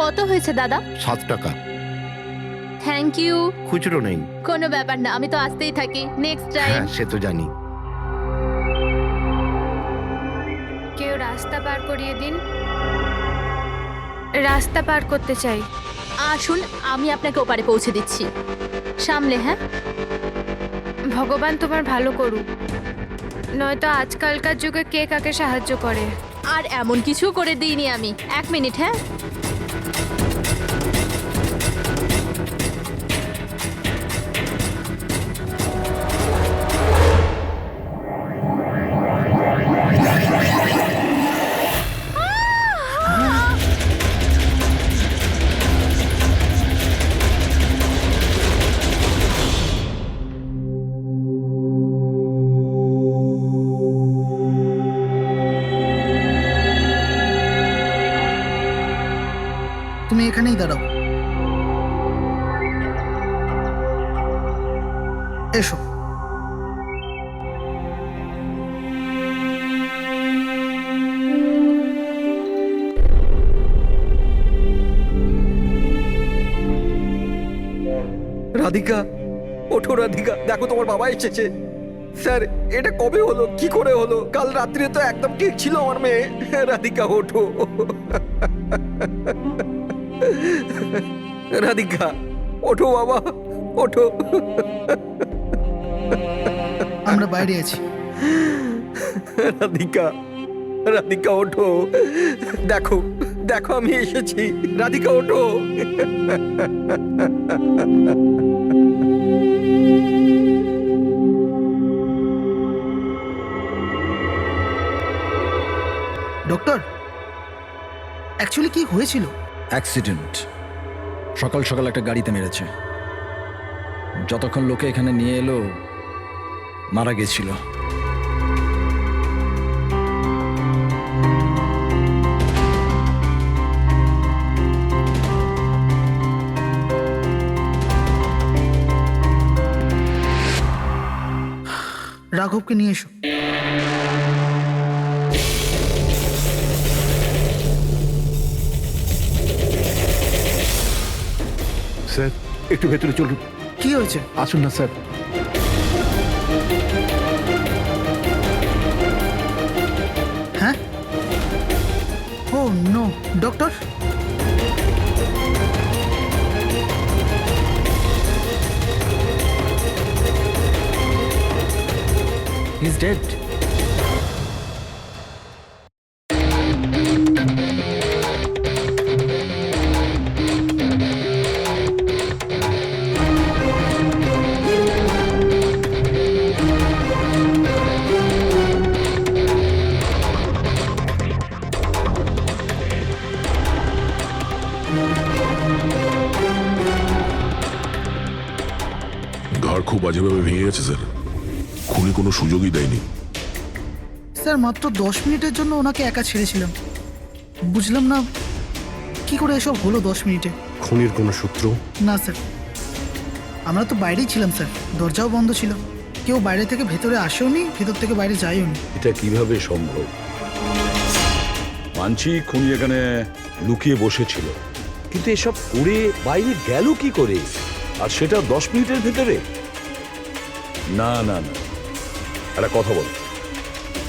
কত হয়েছে দাদা? 7 টাকা। Thank you. খুচরো নেই। কোনো ব্যাপার না, আমি তো আসতেই থাকি। Next time. হ্যাঁ সে তো জানি। কেউ রাস্তা পার করিয়ে দিন, রাস্তা পার করতে চাই। আসুন, আমি আপনাকে ওপারে পৌঁছে দিচ্ছি। সামলে, হ্যাঁ? ভগবান তোমার ভালো করুক, নয়তো আজকালকার যুগে কে কাকে সাহায্য করে। আর এমন কিছু করে দিইনি আমি। 1 মিনিট, হ্যাঁ? তুমি এখানেই দাঁড়াও। এসো। রাধিকা, ওঠো রাধিকা, দেখো তোমার বাবা এসেছে। স্যার, এটা কবে হলো, কি করে হলো? কাল রাত্রে তো একদম ঠিক ছিল আমার মেয়ে। রাধিকা ওঠো। রাধিকা ওঠো বাবা, ওঠো। আমরা বাইরে আছি। রাধিকা, রাধিকা ওঠো, দেখো দেখো আমি এসেছি। রাধিকা ওঠো। ডক্টর, অ্যাকচুয়ালি কি হয়েছিল? অ্যাক্সিডেন্ট। সকাল সকাল একটা গাড়িতে মেরেছে। যতক্ষণ লোকে এখানে নিয়ে এলো মারা গেছিল। রাঘবকে নিয়ে এসো। স্যার একটু ভেতরে চলুন। কি হয়েছে? আসুন না স্যার। হ্যাঁ? Oh no, doctor. He is dead. ঘর খুব বাজেভাবে ভেঙে গেছে স্যার। খুনি কোনো সুযোগই দেয়নি। স্যার, মাত্র 10 মিনিটের জন্য ওনাকে একা ছেড়েছিলাম। বুঝলাম না কি করে এসব হলো 10 মিনিটে। খুনির কোনো সূত্র? না স্যার, আমরা তো বাইরেই ছিলাম স্যার, দরজাও বন্ধ ছিল। কেউ বাইরে থেকে ভেতরে আসেওনি, ভেতর থেকে বাইরে যায়ওনি। এটা কিভাবে সম্ভব? মানছি খুনি এখানে লুকিয়ে বসেছিল, কিন্তু এসব করে বাইরে গেল কি করে, আর সেটা 10 মিনিটের ভেতরে? না না না, একটা কথা বল,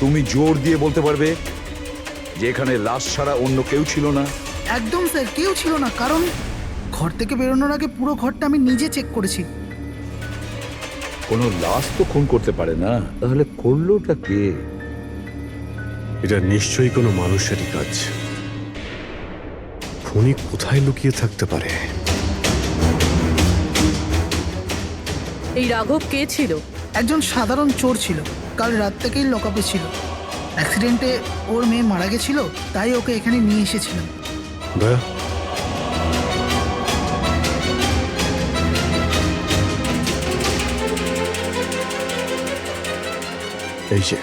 তুমি জোর দিয়ে বলতে পারবে যে এখানে লাশ ছাড়া অন্য কেউ ছিল না? একদম স্যার, কেউ ছিল না। কারণ ঘর থেকে বেরোনোর আগে পুরো ঘরটা আমি নিজে চেক করেছি। কোনো লাশ তো খুন করতে পারে না, তাহলে করলোটা কে? এটা নিশ্চয়ই কোনো মানুষেরই কাজ। খুনি কোথায় লুকিয়ে থাকতে পারে? এই রাঘব কে ছিল? একজন সাধারণ চোর ছিল, কাল রাত থেকেই লকআপে ছিল। অ্যাক্সিডেন্টে ওর মেয়ে মারা গেছিল, তাই ওকে এখানে নিয়ে এসেছিলাম। দয়া, এই যে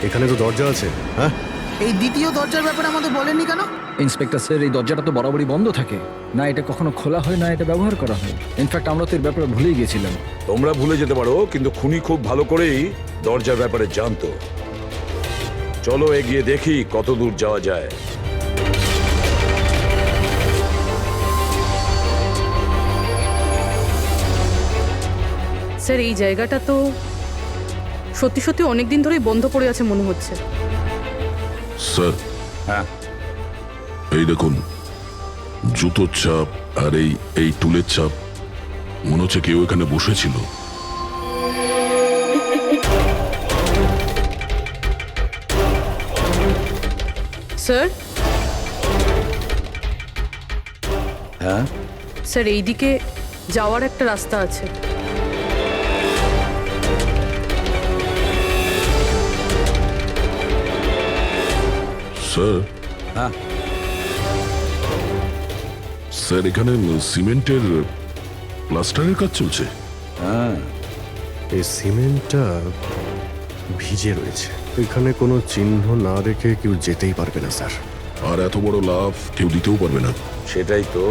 এখানে তো দরজা আছে। হ্যাঁ, এই দ্বিতীয় দরজার ব্যাপারে আমাদের বলেননি কেন? ইন্সপেক্টর স্যার, এই দরজাটা তো বরাবরই বন্ধ থাকে না, এটা কখনো খোলা হয় না, এটা ব্যবহার করা হয়। ইনফ্যাক্ট আমরা তো এর ব্যাপারে ভুলেই গেছিলাম। তোমরা ভুলে যেতে পারো, কিন্তু খুনি খুব ভালো করেই দরজার ব্যাপারে জানতো। চলো এগিয়ে দেখি কত দূর যাওয়া যায়। স্যার এই জায়গাটা তো সত্যি সত্যি অনেক দিন ধরেই বন্ধ পড়ে আছে মনে হচ্ছে। স্যার, হ্যাঁ এই দেখুন, জুতোর ছাপ আর এই টুলের ছাপ, মনে হচ্ছে কেউ এখানে বসেছিল। স্যার হ্যাঁ স্যার এইদিকে যাওয়ার একটা রাস্তা আছে। স্যার, হ্যাঁ স্যার এখানে সিমেন্টের প্লাস্টারের কাজ চলছে। হ্যাঁ এই সিমেন্টটা ভিজে রয়েছে, এখানে কোনো চিহ্ন না রেখে কেউ যেতেই পারবে না স্যার। আর এত বড় লাভ কেউ দিতেও পারবে না। সেটাই তো।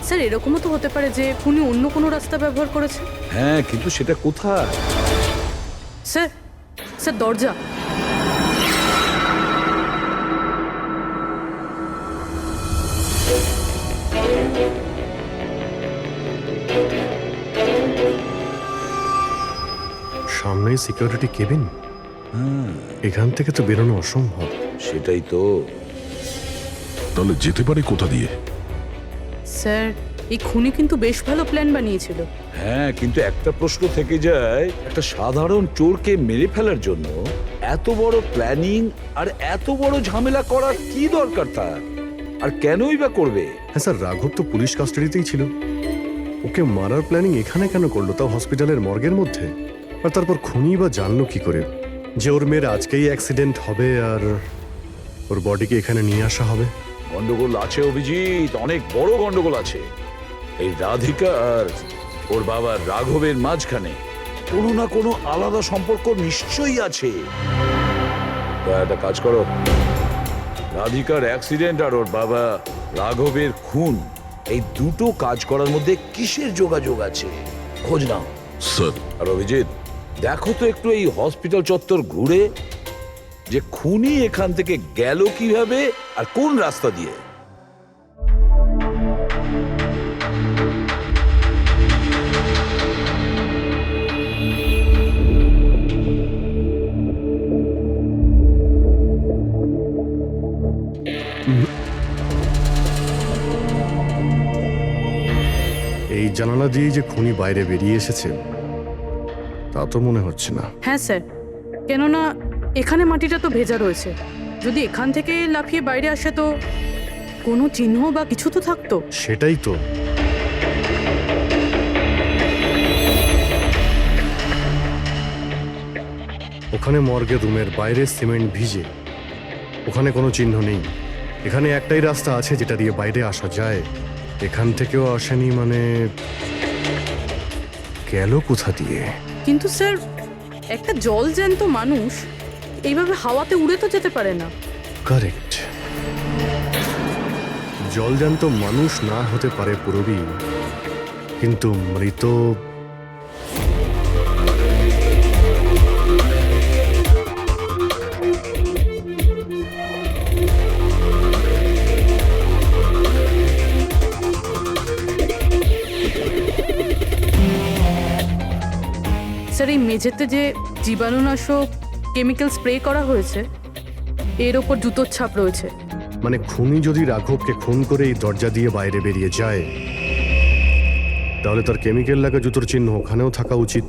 স্যার এরকমও তো হতে পারে যে উনি অন্য কোনো রাস্তা ব্যবহার করেছে। হ্যাঁ কিন্তু সেটা কোথায়? স্যার স্যার দরজা। সামনেই সিকিউরিটি কেবিন, এখান থেকে তো বেরোনো অসম্ভব। সেটাই তো। তাহলে যেতে পারে কোথা দিয়ে? স্যার এই খুনি কিন্তু বেশ ভালো প্ল্যান বানিয়েছিল। হ্যাঁ কিন্তু একটা প্রশ্ন থেকে যায়, একটা সাধারণ চোরকে মেরে ফেলার জন্য এত বড় প্ল্যানিং আর এত বড় ঝামেলা করার কি দরকার তার? আর কেনই বা করবে? হ্যাঁ স্যার, রাঘব তো পুলিশ কাস্টাডিতেই ছিল, ওকে মারার প্ল্যানিং এখানে কেন করলো, তাও হসপিটালের মর্গের মধ্যে? আর তারপর খুনি বা জানলো কি করে যে ওর মেয়ের আজকেই অ্যাক্সিডেন্ট হবে আর ওর বডিকে এখানে নিয়ে আসা হবে? গন্ডগোল আছে অভিজিৎ, অনেক বড় গন্ডগোল আছে। এই রাধিকা আর ওর বাবা রাঘবের মাঝখানে কোনো না কোনো আলাদা সম্পর্ক নিশ্চয়ই আছে। তা একটা কাজ করো, রাধিকার অ্যাক্সিডেন্ট আর ওর বাবা রাঘবের খুন, এই দুটো কাজ করার মধ্যে কিসের যোগাযোগ আছে খোঁজ নাও। স্যার, আর অভিজিৎ দেখো তো একটু এই হসপিটাল চত্বর ঘুরে যে খুনি এখান থেকে গেল কিভাবে আর কোন রাস্তা দিয়ে। এই জানালা দিয়ে যে খুনি বাইরে বেরিয়ে এসেছে তা তো মনে হচ্ছে না। হ্যাঁ স্যার, কেননা এখানে মাটিটা তো ভেজা রয়েছে। যদি এখান থেকে লাফিয়ে বাইরে আসে তো কোনো চিহ্ন বা কিছু তো থাকতো। সেটাই তো। ওখানে মর্গের রুমের বাইরে সিমেন্ট ভিজে, ওখানে কোনো চিহ্ন নেই। এখানে একটাই রাস্তা আছে যেটা দিয়ে বাইরে আসা যায়, এখান থেকেও আসেনি, মানে গেল কোথা দিয়ে? কিন্তু স্যার একটা জল জ্যান্ত মানুষ এইভাবে হাওয়াতে উড়ে তো যেতে পারে না। কারেক্ট, জলজান্ত মানুষ না হতে পারে পুরবী, কিন্তু মৃত স্যার এই মেঝেতে যে জীবাণুনাশক কেমিক্যাল স্প্রে করা হয়েছে এর ওপর জুতোর ছাপ রয়েছে। মানে খুনি যদি রাঘবকে খুন করে এই দরজা দিয়ে বাইরে বেরিয়ে যায় তাহলে তার কেমিক্যাল লাগা জুতোর চিহ্ন ওখানেও থাকা উচিত।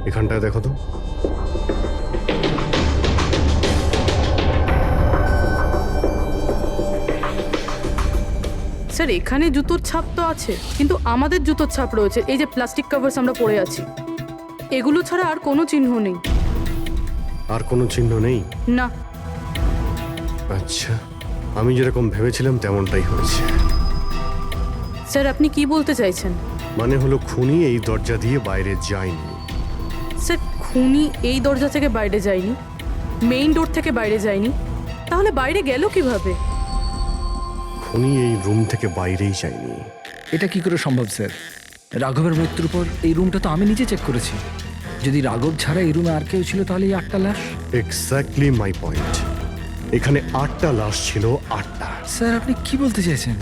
এখানটায় দেখো তো। স্যার এখানে জুতোর ছাপ তো আছে, কিন্তু আমাদের জুতোর ছাপ রয়েছে। এই যে প্লাস্টিক কভার্স আমরা পরে আছি, এগুলো ছাড়া আর কোনো চিহ্ন নেই। আর কোনো চিহ্ন নেই? না। আচ্ছা, আমি যেরকম ভেবেছিলাম তেমনটাই হয়েছে। স্যার আপনি কি বলতে চাইছেন? মানে হলো খুনি এই দরজা দিয়ে বাইরে যায়নি। স্যার খুনি এই দরজা থেকে বাইরে যায়নি, মেইন ডোর থেকে বাইরে যায়নি, তাহলে বাইরে গেল কিভাবে? খুনি এই রুম থেকে বাইরেই যায়নি। এটা কি করে সম্ভব স্যার? রাঘবের মৃত্যুর পর এই রুমটা তো আমি নিজে চেক করেছি। যদি রাঘব ছাড়া এই রুমে আর কেউ ছিল তাহলে এই 8টা লাশ। Exactly my point. এখানে 8টা লাশ ছিল, 8টা। স্যার আপনি কি বলতে চাইছেন?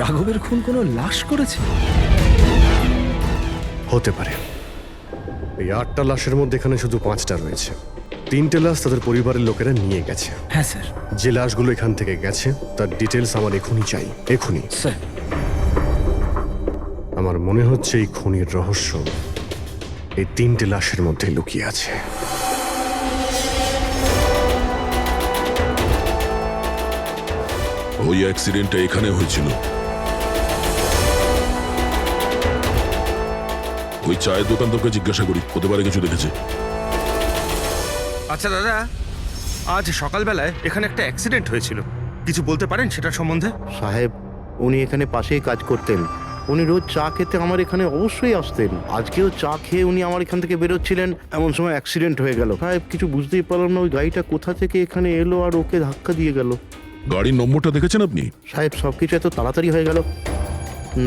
রাঘবের খুন কোনো লাশ করেছে? হতে পারে। এই 8টা লাশের মধ্যে এখানে শুধু 5টা রয়েছে। 3টে লাশ তাদের পরিবারের লোকেরা নিয়ে গেছে। হ্যাঁ স্যার। যে লাশগুলো এখান থেকে গেছে তার ডিটেলস আমার এখনই চাই, এখনই। স্যার আমার মনে হচ্ছে এই খুনির রহস্য এই 3টে লাশের মধ্যে লুকিয়ে আছে। ওই অ্যাক্সিডেন্টটা এখানে হয়েছিল। ওই চায়ের দোকানদারকে জিজ্ঞাসা করি, হতে পারে কিছু দেখেছে। আচ্ছা দাদা, আজ সকালবেলায় এখানে একটা অ্যাক্সিডেন্ট হয়েছিল, কিছু বলতে পারেন সেটার সম্বন্ধে? সাহেব, উনি এখানে পাশেই কাজ করতেন। উনি রোজ চা খেতে আমার এখানে অবশ্যই আসতেন। আজকেও চা খেয়ে উনি আমার এখান থেকে বেরোচ্ছিলেন, এমন সময় অ্যাক্সিডেন্ট হয়ে গেল। সাহেব, কিছু বুঝতেই পারলাম না ওই গাড়িটা কোথা থেকে এখানে এলো আর ওকে ধাক্কা দিয়ে গেল। গাড়ির নম্বরটা দেখেছেন আপনি? সাহেব, সবকিছু এত তাড়াতাড়ি হয়ে গেল,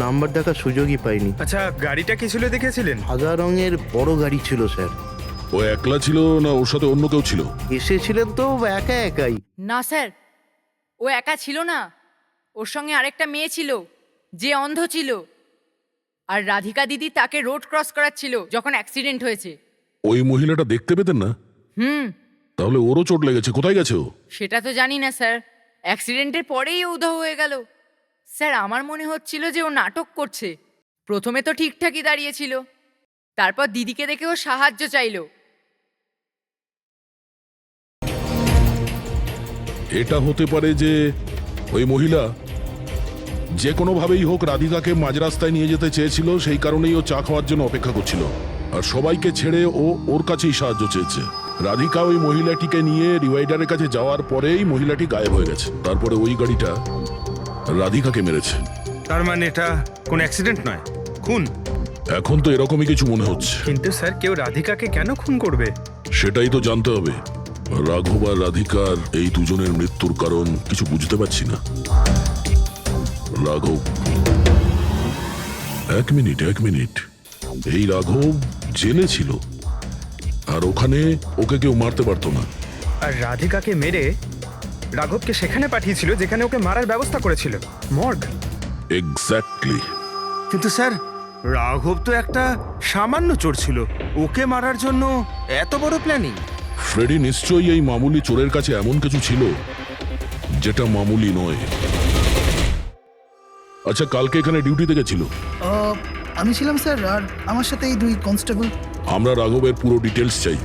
নাম্বার দেখার সুযোগই পাইনি। আচ্ছা, গাড়িটা কি ছিল দেখেছিলেন? সাদা রঙের বড় গাড়ি ছিল স্যার। ও একলা ছিল না ওর সাথে অন্য কেউ ছিল? এসেছিলেন তো একা একাই। না স্যার, ও একা ছিল না, ওর সঙ্গে আরেকটা মেয়ে ছিল যে অন্ধ ছিল, আর রাধিকা দিদি তাকে রোড ক্রস করাচ্ছিল যখন অ্যাক্সিডেন্ট হয়েছে। ওই মহিলাটা দেখতে পেতেন না? তাহলে ওরও চোট লেগেছে। কোথায় গেছে ও? সেটা তো জানি না স্যার, অ্যাক্সিডেন্টের পরেই ও উধাও হয়ে গেল। স্যার, আমার মনে হচ্ছিল যে ও নাটক করছে। প্রথমে তো ঠিকঠাকই দাঁড়িয়েছিল, তারপর দিদিকে দেখে ও সাহায্য চাইলো। এটা হতে পারে যে ওই মহিলা যে কোনোভাবেই হোক রাধিকাকে মাঝ রাস্তায় নিয়ে যেতে চেয়েছিল, সেই কারণেই ও চা খাওয়ার জন্য অপেক্ষা করছিল, আর সবাইকে ছেড়ে ও ওর কাছেই সাহায্য চেয়েছে। রাধিকা ওই মহিলাটিকে নিয়ে ডিভাইডারের কাছে যাওয়ার পরেই মহিলাটি গায়েব হয়ে গেছে। তারপরে ওই গাড়িটা রাধিকাকে মেরেছে। তার মানে এটা কোন অ্যাক্সিডেন্ট নয়, খুন? এখন তো এরকমই কিছু মনে হচ্ছে। কিন্তু স্যার, কেউ রাধিকাকে কেন খুন করবে? সেটাই তো জানতে হবে। রাঘব আর রাধিকার এই দুজনের মৃত্যুর কারণ কিছু বুঝতে পারছি না। রাঘব, এক মিনিট, এই রাঘব জেলে ছিল, আর ওখানে ওকে কেউ মারতে পারতো না। আর রাধিকাকে মেরে রাঘবকে সেখানে পাঠিয়েছিল যেখানে ওকে মারার ব্যবস্থা করেছিল, মর্গ। এক্স্যাক্টলি। কিন্তু স্যার, রাঘব তো একটা সামান্য চোর ছিল, ওকে মারার জন্য এত বড় প্ল্যানিং? ফ্রেডি নিশ্চয়ই এই মামুলি চোরের কাছে এমন কিছু ছিল যেটা মামুলি নয়। আচ্ছা, কালকে এখানে ডিউটিতে গেছিল? আমি ছিলাম স্যার, আর আমার সাথে এই 2 কনস্টেবল। আমরা রাঘবের পুরো ডিটেলস চাই।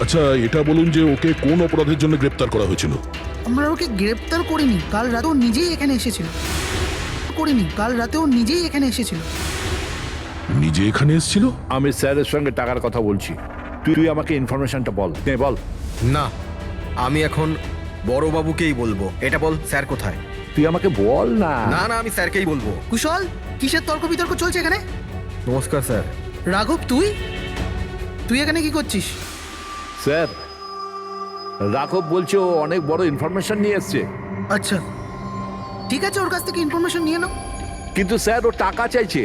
আচ্ছা, এটা বলুন যে ওকে কোন অপরাধের জন্য গ্রেপ্তার করা হয়েছিল? আমরা ওকে গ্রেপ্তার করিনি, কাল রাতে ও নিজেই এখানে এসেছিল। নিজে এখানে এসেছিল? আমি স্যারের সঙ্গে টাকার কথা বলছি, তুই আমাকে ইনফরমেশনটা বল। বল। না, আমি এখন বড়বাবুকেই বলবো। এটা বল, স্যার কোথায়? তুই আমাকে বল না। না, আমি স্যারকেই বলবো। কুশল, কিসের তর্ক বিতর্ক চলছে এখানে? নমস্কার স্যার। রাঘব, তুই এখানে কি করছিস? স্যার, রাঘব বলছে ও অনেক বড় ইনফরমেশন নিয়ে এসছে। আচ্ছা, ঠিক আছে, ওর কাছ থেকে ইনফরমেশন নিয়ে নাও। কিন্তু স্যার, ও টাকা চাইছে।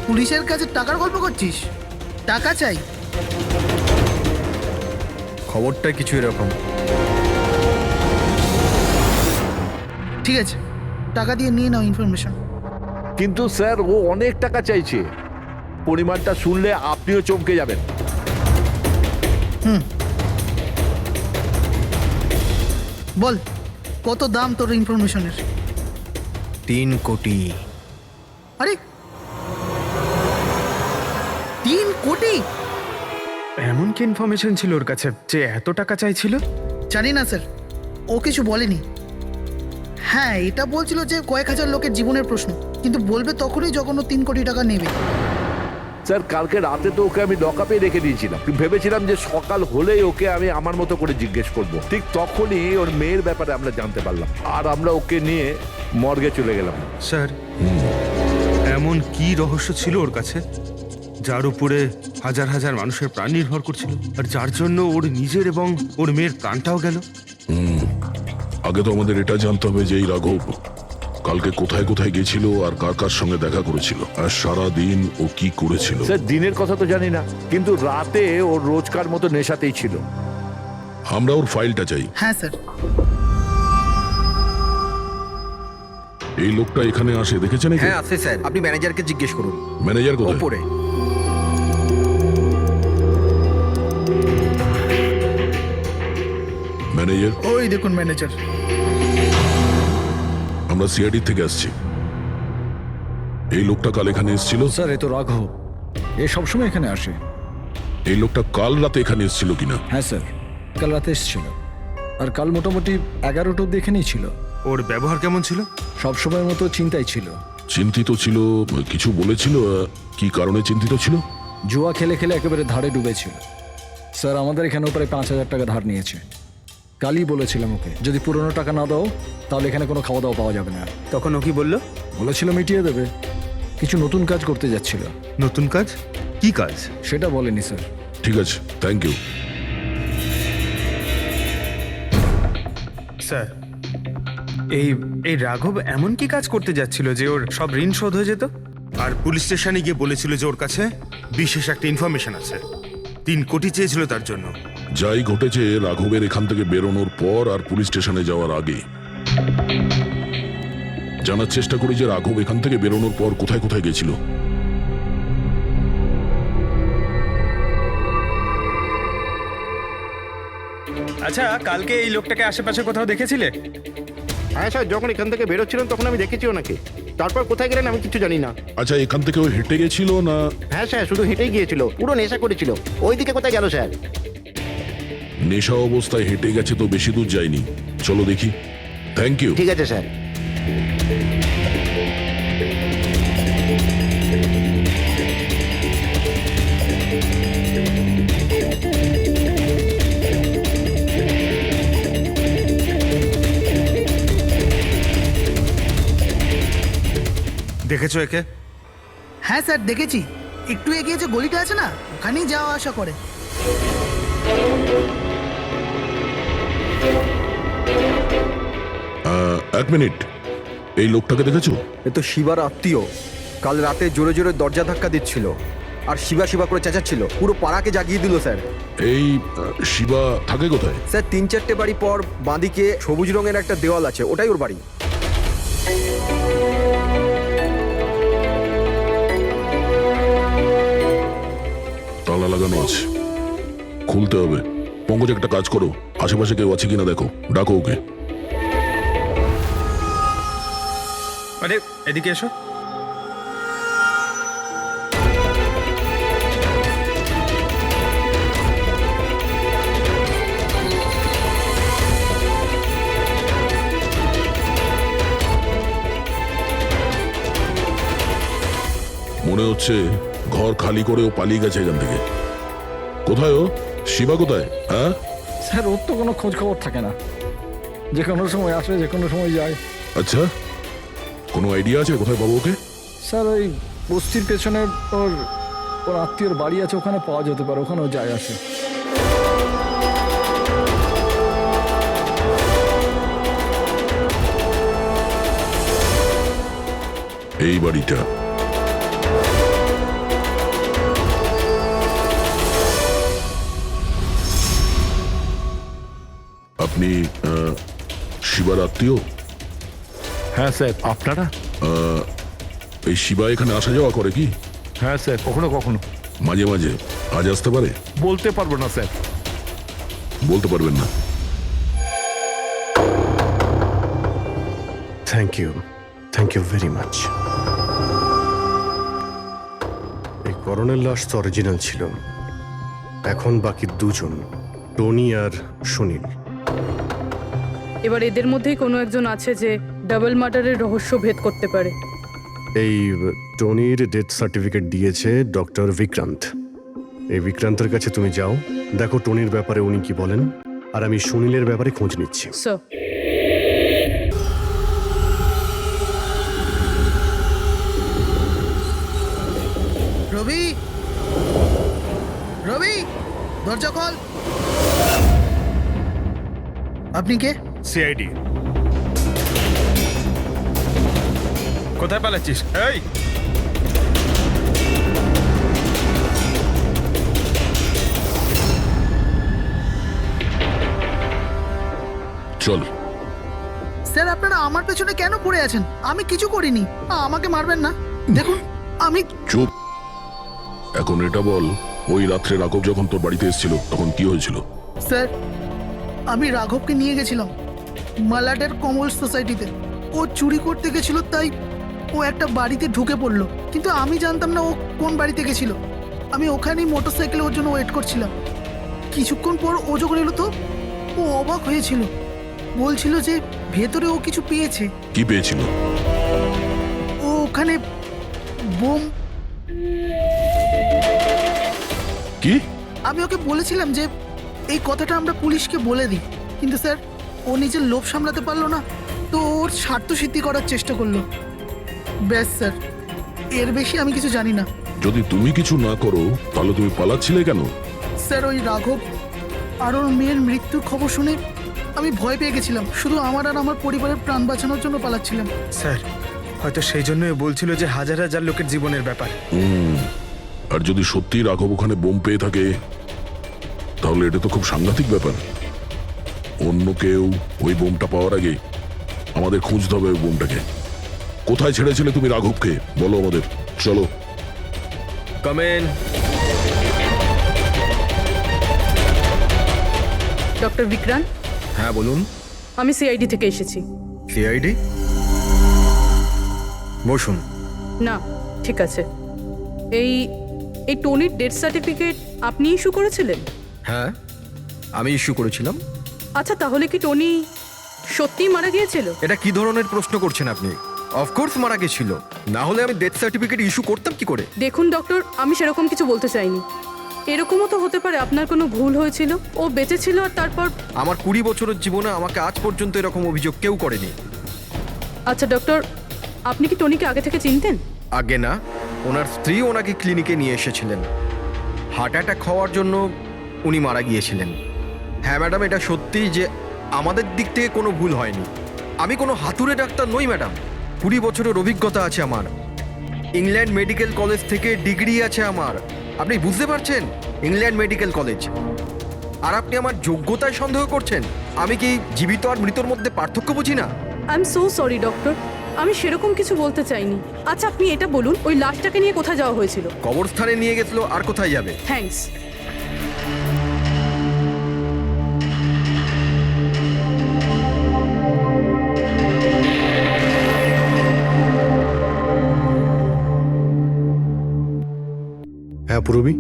পুলিশের কাছে টাকার গল্প করছিস? টাকা চাই? খবরটা কিছু এরকম। ঠিক আছে, টাকা দিয়ে নিয়ে নাও ইনফরমেশন। কিন্তু স্যার, ও অনেক টাকা চাইছে। পরিমাণটা শুনলে আপনিও চমকে যাবেন। বল, কত দাম তোর ইনফরমেশনের? 3 কোটি। আরে, 3 কোটি? এমন কি ইনফরমেশন ছিল ওর কাছে যে এত টাকা চাইছিল? জানি না স্যার, ও কিছু বলেনি। হ্যাঁ, এটা বলছিল যে কয়েক হাজার লোকের জীবনের প্রশ্ন, কিন্তু বলবে তখনই যখন ও 3 কোটি টাকা নেবে। স্যার, কালকে রাতে তো ওকে আমি লকআপে রেখে দিয়েছিলাম। ভেবেছিলাম যে সকাল হলেই ওকে আমি আমার মতো করে জিজ্ঞেস করব। ঠিক তখনই ওর মেয়ের ব্যাপারে আমরা জানতে পারলাম, আর আমরা ওকে নিয়ে মর্গে চলে গেলাম। স্যার, এমন কি রহস্য ছিল ওর কাছে যার উপরে হাজার হাজার মানুষের প্রাণ নির্ভর করছিল, আর যার জন্য ওর নিজের এবং ওর মেয়ের প্রাণটাও গেল? আগে তো আমাদের এটা জানতে হবে যে এই রাঘব কালকে কোথায় কোথায় গেছিল আর কার কার সঙ্গে দেখা করেছিল, আর সারা দিন ও কি করেছিল। স্যার, দিনের কথা তো জানি না, কিন্তু রাতে ওর রোজকার মতো নেশাতেই ছিল। আমরা ওর ফাইলটা চাই। হ্যাঁ স্যার। এই লোকটা এখানে আসে দেখেছেন? হ্যাঁ আছে স্যার, আপনি ম্যানেজারকে জিজ্ঞেস করুন। ম্যানেজার কোথায়? ওপরে। ম্যানেজার? ওই দেখুন ম্যানেজার। আমরা সিআইডি থেকে আসছি। এই লোকটা কাল এখানে এসেছিল? স্যার এ তো রাঘব, এ সবসময় এখানে আসে। এই লোকটা কাল রাতে এখানে এসেছিল কিনা? হ্যাঁ স্যার, কাল রাতে এসেছিল, আর কাল মোটামুটি 11টা অব্দি এখানেই ছিল। ওর ব্যবহার কেমন ছিল? সবসময়ের মতো চিন্তায় ছিল। চিন্তিত ছিল? কিছু বলেছিল? কি কারণে চিন্তিত ছিল? জুয়া খেলে খেলে একেবারে ধারে ডুবেছিল। স্যার আমাদের এখানেও প্রায় 5,000 টাকা ধার নিয়েছে। কালই বলেছিলাম ওকে, যদি পুরনো টাকা না দাও তাহলে এখানে কোনো খাওয়া দাওয়া পাওয়া যাবে না। তখন ও কি বললো? বলেছিল মিটিয়ে দেবে। কিছু নতুন কাজ করতে যাচ্ছিল। নতুন কাজ? কি কাজ? সেটা বলেনি স্যার। ঠিক আছে, থ্যাংক ইউ। স্যার এই এই রাঘব এমন কি কাজ করতে যাচ্ছিল যে ওর সব ঋণ শোধ হয়ে যেত? আর পুলিশ স্টেশনে গিয়ে বলেছিল যে ওর কাছে বিশেষ একটা ইনফরমেশন আছে, 3 কোটি চেয়েছিল তার জন্য। যাই ঘটেছে রাঘবের এখান থেকে বেরোনোর পর আর পুলিশ স্টেশনে যাওয়ার আগে জানার চেষ্টা করি যে রাঘব এখান থেকে বেরোনোর পর কোথায় কোথায় গেছিল। আচ্ছা, কালকে এই লোকটাকে আশেপাশে কোথাও দেখেছিলে? হ্যাঁ স্যার, যখন এখান থেকে বেরোচ্ছিলেন তখন আমি দেখেছি ওনাকে। তারপর কোথায় গেলেন আমি কিছু জানি না। আচ্ছা, এখান থেকে ও হেঁটে গেছিল না? হ্যাঁ স্যার, শুধু হেঁটেই গিয়েছিল, পুরো নেশা করেছিল। ওইদিকে কোথায় গেল স্যার? নেশা অবস্থায় হেঁটে গেছে তো বেশি দূর যায়নি। চলো দেখি। Thank you. ঠিক আছে স্যার। দেখেছো একে? হ্যাঁ স্যার দেখেছি, একটু এগিয়ে যে গলিটা আছে না, ওখানেই যাওয়া আসা করে। এক মিনিট, এই লোকটাকে দেখেছো? এ তো শিবার আত্মীয়। কাল রাতে জোরে জোরে দরজা ধাক্কা দিচ্ছিল আর শিবা শিবা করে চেঁচাচ্ছিল, পুরো পাড়াকে জাগিয়ে দিল স্যার। এই শিবা থাকে কোথায়? স্যার 3-4টে বাড়ি পর বাঁদিকে সবুজ রঙের একটা দেওয়াল আছে, ওটাই ওর বাড়ি। তালা লাগানো আছে, খুলতে হবে। পঙ্কজ একটা কাজ করো, আশেপাশে কেউ আছে কিনা দেখো, ডাকো ওকে। আরে এদিকে এসো। মনে হচ্ছে ঘর খালি করে ও পালিয়ে গেছে এখান থেকে। কোথায় ও? শিবা কোথায়? হ্যাঁ স্যার ওর তো কোনো খোঁজ খবর থাকে না, যে কোনো সময় আসে যে কোনো সময় যায়। আচ্ছা, কোনো আইডিয়া আছে কোথায় পাবো ওকে? স্যার ওই বস্তির পেছনে ওর ওর আত্মীয়র বাড়ি আছে, ওখানে পাওয়া যেতে পারে, ওখানেও যায় আসে। এই বাড়িটা। আপনি শিবার আত্মীয়? হ্যাঁ স্যার। আপনারা? এই শিবা এখানে আসা যাওয়া করে কি? হ্যাঁ স্যার, কখনো কখনো। মাঝে মাঝে। আজ আসতে পারে? বলতে পারবো না স্যার। বলতে পারবেন না? Thank you very much. এই করণের লাশ তো অরিজিনাল ছিল। এখন বাকি 2 জন, টনি আর সুনীল। এবার এদের মধ্যেই কোনো একজন আছে যে ডাবল মার্ডারের রহস্য ভেদ করতে পারে। এই টনির ডেথ সার্টিফিকেট দিয়েছে ডক্টর বিক্রান্ত। এই বিক্রান্তের কাছে তুমি যাও, দেখো টনির ব্যাপারে উনি কি বলেন, আর আমি সুনীলের ব্যাপারে খোঁজ নিচ্ছি। স্যার। রবি, রবি, দরজা খোল। আপনি কে? সিআইডি। কোথায় পালাচ্ছিস? এই চল। স্যার আপনারা আমার পেছনে কেন পড়ে আছেন? আমি কিছু করিনি। আমাকে মারবেন না। দেখুন আমি চুপ। এখন এটা বল, ওই রাত্রে রাঘব যখন তোর বাড়িতে এসেছিল তখন কি হয়েছিল? স্যার আমি রাঘবকে নিয়ে গেছিলাম মালাডের কমল সোসাইটিতে। ও চুরি করতে গেছিল, তাই ও একটা বাড়িতে ঢুকে পড়লো, কিন্তু আমি জানতাম না ও কোন বাড়িতে গেছিল। আমি ওখানেই মোটরসাইকেলে ওর জন্য ওয়েট করছিলাম। কিছুক্ষণ পর ও যখন এলো তো ও অবাক হয়েছিল, বলছিল যে ভেতরে ও কিছু পেয়েছে। কি পেয়েছিল? ও ওখানে বোম। কি? আমি ওকে বলেছিলাম যে এই কথাটা আমরা পুলিশকে বলে দিই, কিন্তু স্যার ও নিজের লোভ সামলাতে পারলো না, তো ওর স্বার্থ সিদ্ধি করার চেষ্টা করলো। ব্যাস স্যার, এর বেশি আমি কিছু জানি না। যদি তুমি কিছু না করো তাহলে তুমি পালাচ্ছিলে কেন? স্যার ওই রাঘব আর ওর মেয়ের মৃত্যুর খবর শুনে আমি ভয় পেয়ে গেছিলাম। শুধু আমার আর আমার পরিবারের প্রাণ বাঁচানোর জন্য পালাচ্ছিলাম। স্যার হয়তো সেই জন্যই বলছিল যে হাজার হাজার লোকের জীবনের ব্যাপার। আর যদি সত্যি রাঘব ওখানে বোম পেয়ে থাকে তাহলে এটা তো খুব সাংঘাতিক ব্যাপার। অন্য কেউ ওই বোমটা পাওয়ার আগে আমাদের খুঁজতে হবে ওই বোমটাকে। কোথায় ছেড়েছিলে তুমি রাঘবকে বলো আমাদের। চলো। কমেন। ডক্টর বিক্রান্ত, হ্যাঁ বলুন। আমি সিআইডি থেকে এসেছি। সিআইডি? বসুন। না ঠিক আছে, এই এই টনির ডেথ সার্টিফিকেট আপনি ইস্যু করেছিলেন? হ্যাঁ আমি ইস্যু করেছিলাম। আচ্ছা তাহলে কি টনি সত্যিই মারা গিয়েছিল? এটা কি ধরনের প্রশ্ন করছেন আপনি? অফকোর্স মারা গেছিল, না হলে আমি ডেথ সার্টিফিকেট ইস্যু করতাম কি করে? দেখুন ডক্টর, আমি সেরকম কিছু বলতে চাইনি। এরকমও তো হতে পারে আপনার কোনো ভুল হয়েছিল, ও বেঁচে ছিল আর তারপর। আমার 20 বছরের জীবনে আমাকে আজ পর্যন্ত এরকম অভিযোগ কেউ করেনি। আচ্ছা ডক্টর, আপনি কি টনিকে আগে থেকে চিনতেন? আগে না, ওনার স্ত্রী ওনাকে ক্লিনিকে নিয়ে এসেছিলেন। হার্ট অ্যাটাক হওয়ার জন্য উনি মারা গিয়েছিলেন। হ্যাঁ ম্যাডাম, এটা সত্যি যে আমাদের দিক থেকে কোনো ভুল হয়নি। আমি কোনো হাতুড়ে ডাক্তার নই ম্যাডাম। 20 বছরের অভিজ্ঞতা আছে আমার। ইংল্যান্ড মেডিকেল কলেজ থেকে ডিগ্রি আছে আমার। আপনি বুঝতে পারছেন? England medical college. আর আপনি আমার যোগ্যতায় সন্দেহ করছেন? আমি কি জীবিত আর মৃতর মধ্যে পার্থক্য বুঝি না? I am so sorry doctor, আমি সেরকম কিছু বলতে চাইনি। আচ্ছা আপনি এটা বলুন, ওই লাশটাকে নিয়ে কোথায় যাওয়া হয়েছিল? কবরস্থানে নিয়ে গেছিল, আর কোথায় যাবে? থ্যাঙ্কস। হ্যাঁ পুরবি,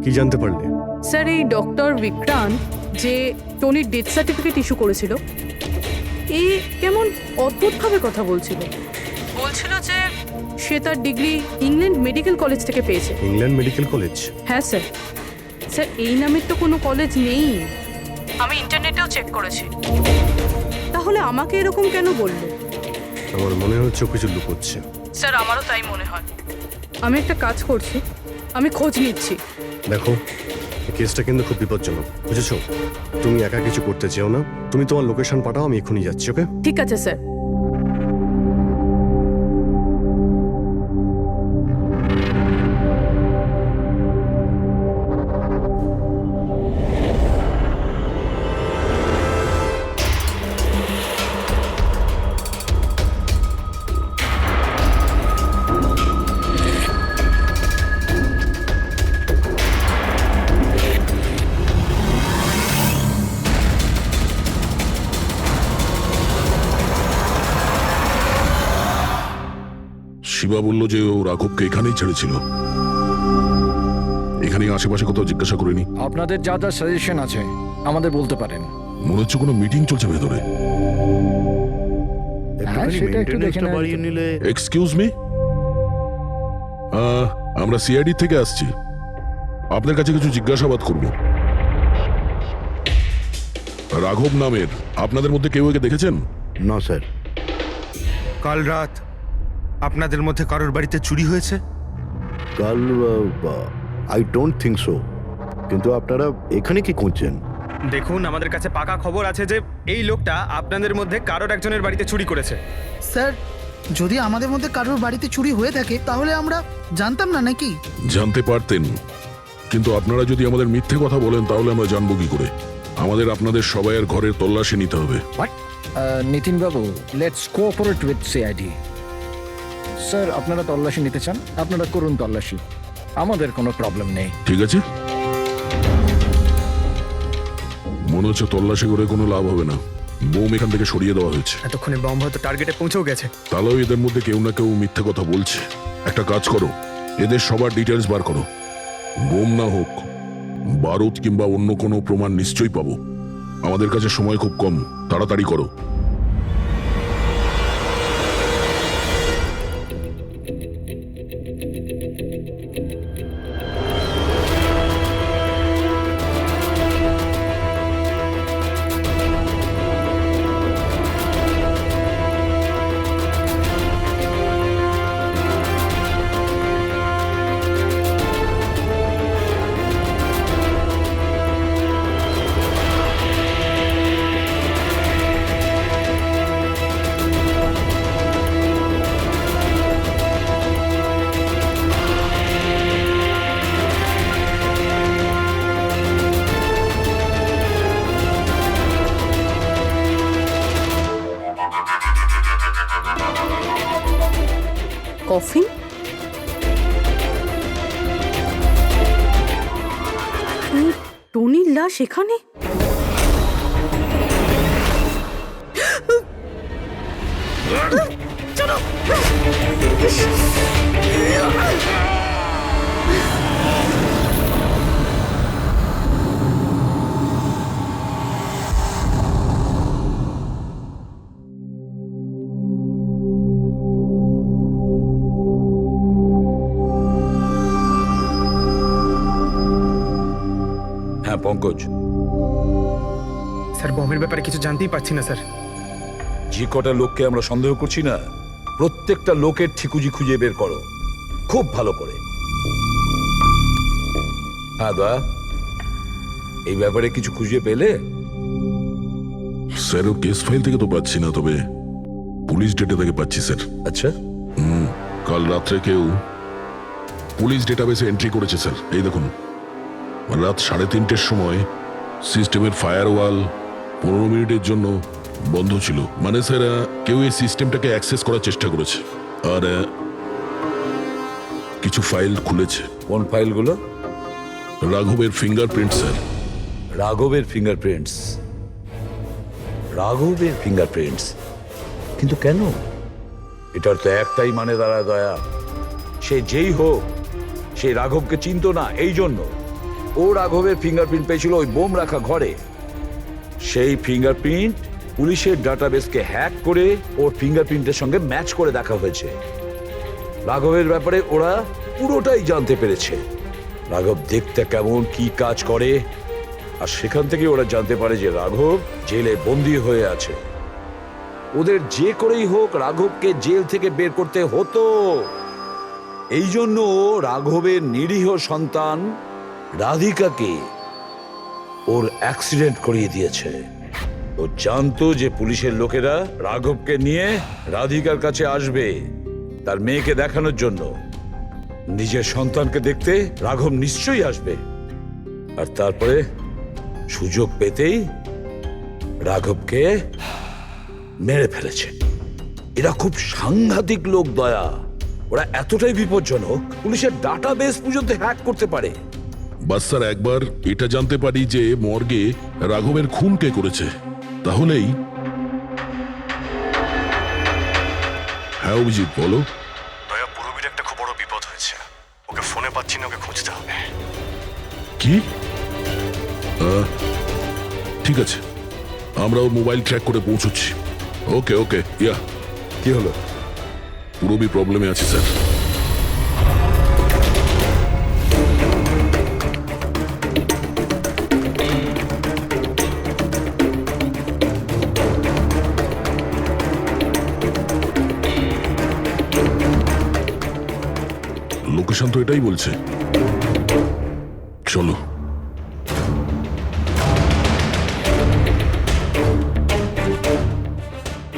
কি জানতে পারলে? স্যার এই ডক্টর বিক্রান্ত যে টনির ডেথ সার্টিফিকেট ইস্যু করেছিল, এ কেমন অদ্ভুতভাবে কথা বলছিল। বলছিল যে সে তার ডিগ্রি ইংল্যান্ড মেডিকেল কলেজ থেকে পেয়েছে। England medical college? হ্যাঁ স্যার। স্যার এই নামের তো কোনো কলেজ নেই, আমি ইন্টারনেটেও চেক করেছি। তাহলে আমাকে এরকম কেন বললো? আমার মনে হচ্ছে ও কিছু লুকোচ্ছে। স্যার আমারও তাই মনে হয়। আমি একটা কাজ করছি, আমি খোঁজ নিচ্ছি। দেখো, এই কেসটা কিন্তু খুব বিপজ্জনক, বুঝেছো? তুমি একা কিছু করতে চেও না। তুমি তোমার লোকেশন পাঠাও, আমি এখনই যাচ্ছি। ওকে? ঠিক আছে স্যার। শিবা বলল যে ও রাঘবকে এখানেই ছেড়েছিল। এখানেই আশেপাশে কোথাও জিজ্ঞাসা করিনি? আপনাদের যা যা সাজেশন আছে আমাদের বলতে পারেন। মনে হচ্ছে কোনো মিটিং চলছে ভেতরে। হ্যাঁ সেটা একটু দেখে নিলে। এক্সকিউজ মি, আমরা সিআইডি থেকে আসছি, আপনার কাছে কিছু জিজ্ঞাসাবাদ করব। রাঘব নামের আপনাদের মধ্যে কেউ একে দেখেছেন? না স্যার। কাল রাত আপনাদের মধ্যে কারোর বাড়িতে চুরি হয়েছে? কাল আই ডোন্ট থিঙ্ক সো। কিন্তু আপনারা এখানে কি খুঁজছেন? দেখুন, আমাদের কাছে পাকা খবর আছে যে এই লোকটা আপনাদের মধ্যে কারোর একজনের বাড়িতে চুরি করেছে। স্যার যদি আমাদের মধ্যে কারোর বাড়িতে চুরি হয়ে থাকে তাহলে আমরা জানতাম না নাকি? জানতে পারতেন, কিন্তু আপনারা যদি আমাদের মিথ্যে কথা বলেন তাহলে আমরা জানবো কি করে? আমাদের আপনাদের সবাইয়ের ঘরের তল্লাশি নিতে হবে। নিতিন বাবু, let's cooperate with CID. Sir, আপনারা তল্লাশি নিতে চান, আপনারা করুন তল্লাশি, আমাদের কোনো প্রবলেম নেই। ঠিক আছে, মনে হচ্ছে তল্লাশি করে কোনো লাভ হবে না। বোম এখান থেকে সরিয়ে দেওয়া হয়েছে। এতক্ষণে বম হয়তো টার্গেটে পৌঁছেও গেছে। তাহলেও এদের মধ্যে কেউ না কেউ মিথ্যে কথা বলছে। একটা কাজ করো, এদের সবার ডিটেলস বার করো। বোম না হোক, বারুদ কিংবা অন্য কোনো প্রমাণ নিশ্চয়ই পাবো। আমাদের কাছে সময় খুব কম, তাড়াতাড়ি করো। কফিন? টনির লাশ এখানে? হ্যাঁ পঙ্কজ, স্যার বমের ব্যাপারে কিছু জানতেই পারছি না স্যার। যে কটা লোককে আমরা সন্দেহ করছি না, প্রত্যেকটা লোকের ঠিকুজি খুঁজে বের করো খুব ভালো করে। হ্যাঁ দয়া, এই ব্যাপারে কিছু খুঁজে পেলে? স্যার, কেস ফাইল থেকে তো পাচ্ছি না, তবে পুলিশ ডেটা থেকে পাচ্ছি স্যার। আচ্ছা, কাল রাত্রে কেউ পুলিশ ডেটাবেসে এন্ট্রি করেছে স্যার। এই দেখুন, রাত 3:30-র সময় সিস্টেমের ফায়ারওয়াল 15 মিনিটের জন্য বন্ধ ছিল। মানে স্যার, কেউ এই সিস্টেমটাকে অ্যাক্সেস করার চেষ্টা করেছে আর কিছু ফাইল খুলেছে। কোন ফাইলগুলো? রাঘবের ফিঙ্গারপ্রিন্ট স্যার। রাঘবের ফিঙ্গারপ্রিন্টস? রাঘবের ফিঙ্গারপ্রিন্টস? কিন্তু কেন? এটার তো একটাই মানে দাঁড়ায় দয়া, সে যেই হোক সে রাঘবকে চিনতো না, এই জন্য ও রাঘবের ফিঙ্গারপ্রিন্ট পেয়েছিল ওই বোম রাখা ঘরে। সেই ফিঙ্গারপ্রিন্ট পুলিশের ডাটাবেসকে হ্যাক করে ওর ফিঙ্গারপ্রিন্টের সঙ্গে ম্যাচ করে দেখা হয়েছে। রাঘবের ব্যাপারে ওরা পুরোটাই জানতে পেরেছে, রাঘব দেখতে কেমন, কি কাজ করে, আর সেখান থেকে ওরা জানতে পারে যে রাঘব জেলে বন্দী হয়ে আছে। ওদের যে করেই হোক রাঘবকে জেল থেকে বের করতে হতো। এই জন্য রাঘবের নিরীহ সন্তান রাধিকাকে ওর অ্যাক্সিডেন্ট করিয়ে দিয়েছে। ও জানতো যে পুলিশের লোকেরা রাঘবকে নিয়ে রাধিকার কাছে আসবে তার মেয়েকে দেখানোর জন্য। নিজের সন্তানকে দেখতে রাঘব নিশ্চয়ই আসবে, আর তারপরে সুযোগ পেতেই রাঘবকে মেরে ফেলেছে। এরা খুব সাংঘাতিক লোক দয়া, ওরা এতটাই বিপজ্জনক পুলিশের ডাটাবেস পর্যন্ত হ্যাক করতে পারে। বাস স্যার, একবার এটা জানতে পারি যে মর্গে রাঘবের খুন কে করেছে, তাহলেই। হ্যাঁ অভিজিৎ, বলো। দয়া, পুরবীর একটা খুব বড় বিপদ হয়েছে, ওকে ফোনে পাচ্ছি না, ওকে খুঁজতে হবে। কি? ঠিক আছে, আমরা ওর মোবাইল ট্র্যাক করে পৌঁছচ্ছি। ওকে ওকে, ইয়া। কি হলো? পুরবী প্রবলেমে আছে স্যার। লোকেশন তো এটাই বলছে, চলো।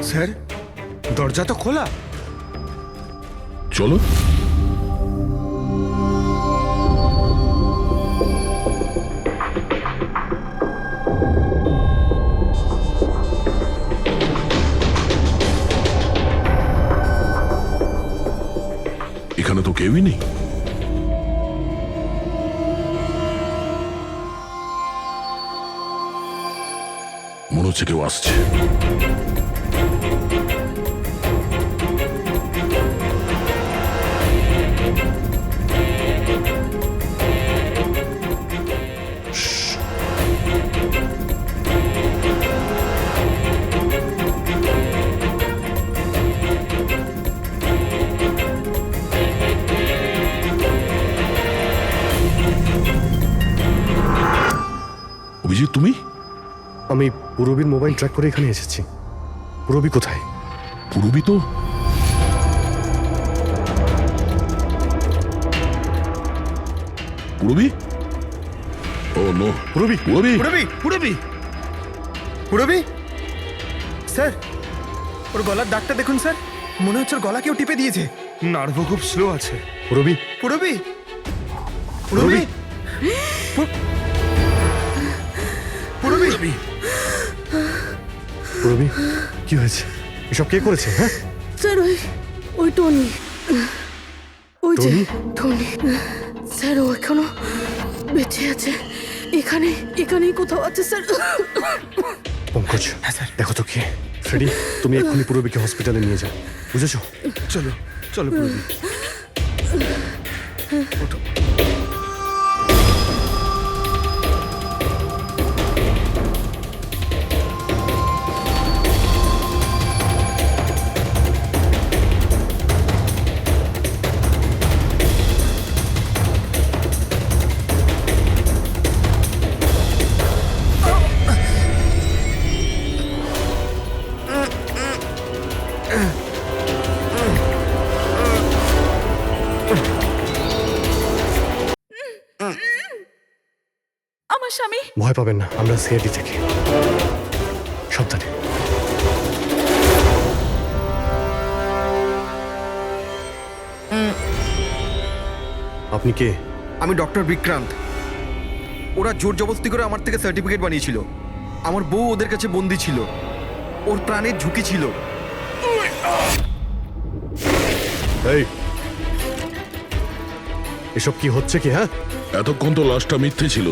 স্যার, দরজা তো খোলা। চলো। এখানে তো কেউই নেই। মনে হচ্ছে কেউ আসছে। অভিজিৎ, তুমি? আমি পুরবীর মোবাইল ট্র্যাক করে এখানে এসেছি। পুরবী কোথায়? পুরবী তো পুরবী? ও নো, পুরবী পুরবী পুরবী পুরবী পুরবী স্যার, ওর গলার দাগটা দেখুন স্যার, মনে হচ্ছে ওর গলা কেউ টিপে দিয়েছে। নার্ভও খুব স্লো আছে। পুরবী পুরবী পুরবী পুরবী পুরবী কি হয়েছে? এসব কে করেছে? হ্যাঁ স্যার ওই টনি, ওই যে টনি? টনি স্যার, ও এখনো বেঁচে আছে। এখানেই কোথাও আছে স্যার। পঙ্কজ, দেখো তো কে। ফ্রেডি, তুমি এক্ষুনি পুরবীকে হসপিটালে নিয়ে যাও, বুঝেছো? চলো চলো পুরবী। আমার স্বামী। ভয় পাবেন না, আমরা সিআইডি থেকে। সাবধানে। আপনি কে? আমি ডক্টর বিক্রান্ত। ওরা জোর জবরদস্তি করে আমার থেকে সার্টিফিকেট বানিয়েছিল। আমার বউ ওদের কাছে বন্দি ছিল, ওর প্রাণের ঝুঁকি ছিল। এই, এসব কি হচ্ছে কি? হ্যাঁ, এতক্ষণ তো লাশটা মিথ্যে ছিল।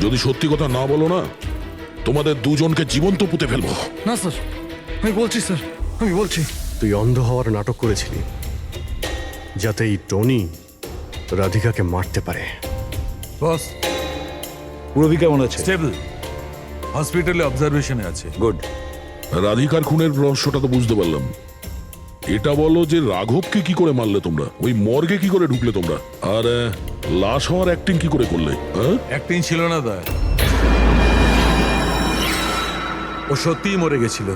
যদি সত্যি কথা না বলো না, তোমাদের দুজনকে জীবন্ত পুঁতে ফেলবো। না স্যার, আমি বলছি স্যার, আমি বলছি। তুই অন্ধ হওয়ার নাটক করেছিলি যাতে এই টনি রাধিকাকে মারতে পারে। বস, পুরবী কেমন আছে? স্টেবল, হসপিটালে অবজারভেশনে আছে। গুড। রাধিকার খুনের রহস্যটা তো বুঝতে পারলাম। এটা বলো যে রাঘবকে কি করে মারলে তোমরা? ওই মর্গে কি করে ঢুকলে তোমরা? আর লাশ হওয়ার অ্যাক্টিং কি করে করলে? হ্যাঁ, অ্যাক্টিং ছিল না দা, ও সত্যিই মরে গেছিল।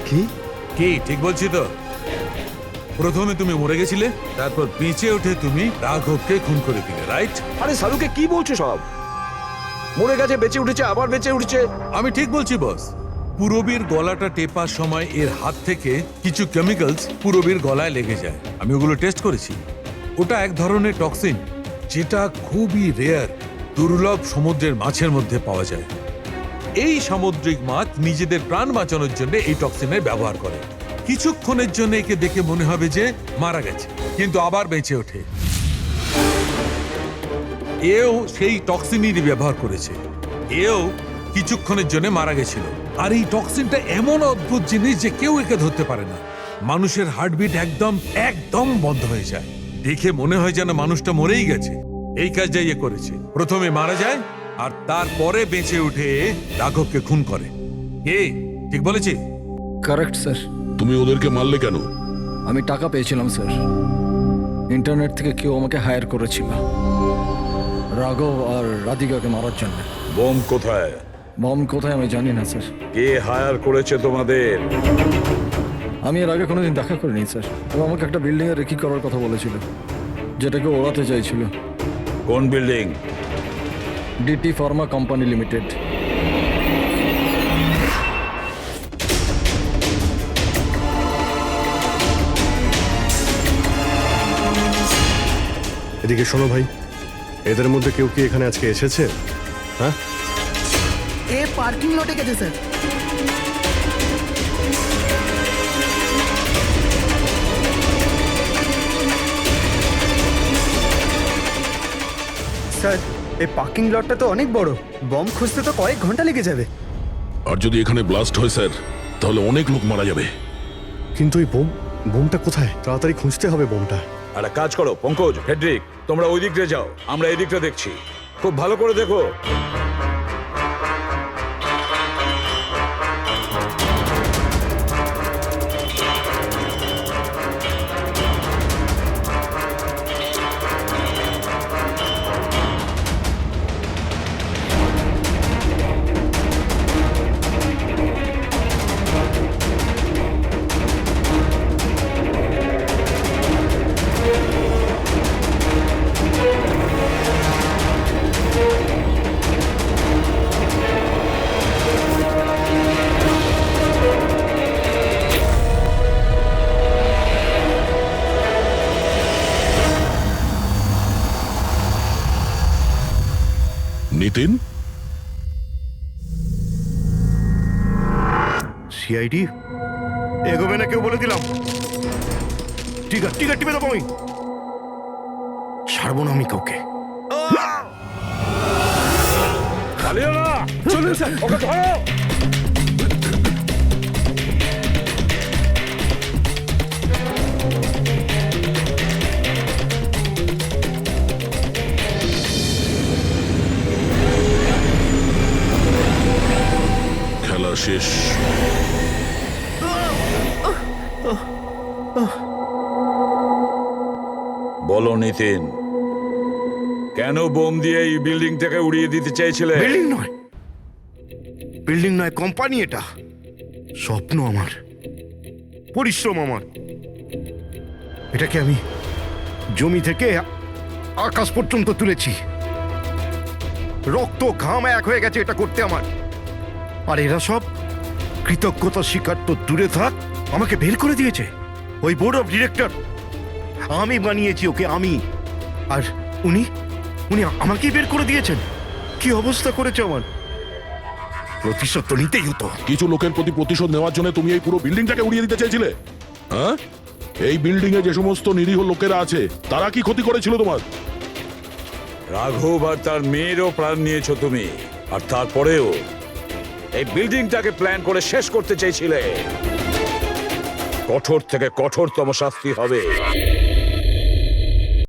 কি কি ঠিক বলছি তো? প্রথমে তুমি মরে গেছিলে, তারপর বেঁচে উঠে তুমি রাঘবকে খুন করে দিলে, রাইট? আরে সালুকে কি বলছো সব? মরে গেছে, বেঁচে উঠেছে, আবার বেঁচে উঠছে। আমি ঠিক বলছি বস। পুরবীর গলাটা টেপার সময় এর হাত থেকে কিছু কেমিক্যালস পুরবীর গলায় লেগে যায়। আমি ওগুলো টেস্ট করেছি। ওটা এক ধরনের টক্সিন, যেটা খুবই রেয়ার, দুর্লভ সমুদ্রের মাছের মধ্যে পাওয়া যায়। এই সামুদ্রিক মাছ নিজেদের প্রাণ বাঁচানোর জন্য এই টক্সিনের ব্যবহার করে। কিছুক্ষণের জন্য একে দেখে মনে হবে যে মারা গেছে, কিন্তু আবার বেঁচে ওঠে। এও সেই টক্সিনই ব্যবহার করেছে। এও কিছুক্ষণের জন্য মারা গেছিল। আর এই টক্সিনটা এমন অদ্ভুত জিনিস যে কেউ একে ধরতে পারে না। মানুষের হার্টবিট একদম বন্ধ হয়ে যায়। দেখে মনে হয় যেন মানুষটা মরেই গেছে। এই কাজটাই এ করেছে। প্রথমে মারা যায় আর তারপরে বেঁচে উঠে রাঘবকে খুন করে। ঠিক বলেছি? Correct sir. তুমি ওদেরকে মারলে কেন? আমি টাকা পেয়েছিলাম স্যার। ইন্টারনেট থেকে কেউ আমাকে হায়ার করেছিল রাঘব আর রাধিকাকে মারার জন্য। বম কোথায়? বম কোথায় আমি জানি না স্যার। কে হায়ার করেছে তোমাদের? আমি এর আগে কোনোদিন দেখা করিনি স্যার। ও আমাকে একটা বিল্ডিংয়ে রেকি করার কথা বলেছিল, যেটাকে ওড়াতে চাইছিল। কোন building? DT pharma company limited. এদিকে শোনো ভাই, এদের মধ্যে কেউ কি এখানে আজকে এসেছে? হ্যাঁ, এ পার্কিং লটে গেছে স্যার। স্যার এই পার্কিং লটটা তো অনেক বড়, বম খুঁজতে তো কয়েক ঘন্টা লেগে যাবে। আর যদি এখানে ব্লাস্ট হয় স্যার, তাহলে অনেক লোক মারা যাবে। কিন্তু ওই বোমটা কোথায়? তাড়াতাড়ি খুঁজতে হবে বোমটা। একটা কাজ করো পঙ্কজ, ফেডরিক, তোমরা ওই দিকটা যাও, আমরা এই দিকটা দেখছি। খুব ভালো করে দেখো। নিতিন, সিআইডি এগোবে না কেউ বলে দিলাম। টিকা টিপে দেবো আমি, ছাড়বো না আমি কাউকে। চলুন স্যার, ওকে ধরো। খেলা শেষ। বলো নিতিন, কেন বোম দিয়ে এই বিল্ডিংটাকে উড়িয়ে দিতে চাইছিলে? বিল্ডিং নয় কোম্পানি, এটা স্বপ্ন আমার, পরিশ্রম আমার। এটাকে আমি জমি থেকে আকাশ পর্যন্ত তুলেছি, রক্ত ঘাম এক হয়ে গেছে এটা করতে আমার। আর এরা সব কৃতজ্ঞতা স্বীকার তো দূরে থাক, আমাকে বের করে দিয়েছে ওই বোর্ড অফ ডিরেক্টর। আমি বানিয়েছি ওকে, আমি। আর উনি আমাকেই বের করে দিয়েছেন। কি অবস্থা করেছে আমার! প্রতিশোধ তো নিতেই হতো। কিছু লোকের প্রতি প্রতিশোধ নেওয়ার জন্য তুমি এই পুরো বিল্ডিংটাকে উড়িয়ে দিতে চেয়েছিলে? হ্যাঁ, এই বিল্ডিং এ যে সমস্ত নিরীহ লোকেরা আছে তারা কি ক্ষতি করেছিল তোমার? রাঘব আর তার মেয়েরও প্রাণ নিয়েছো তুমি, আর তারপরেও এই বিল্ডিংটাকে প্ল্যান করে শেষ করতে চাইছিলে। কঠোর থেকে কঠোরতম শাস্তি হবে।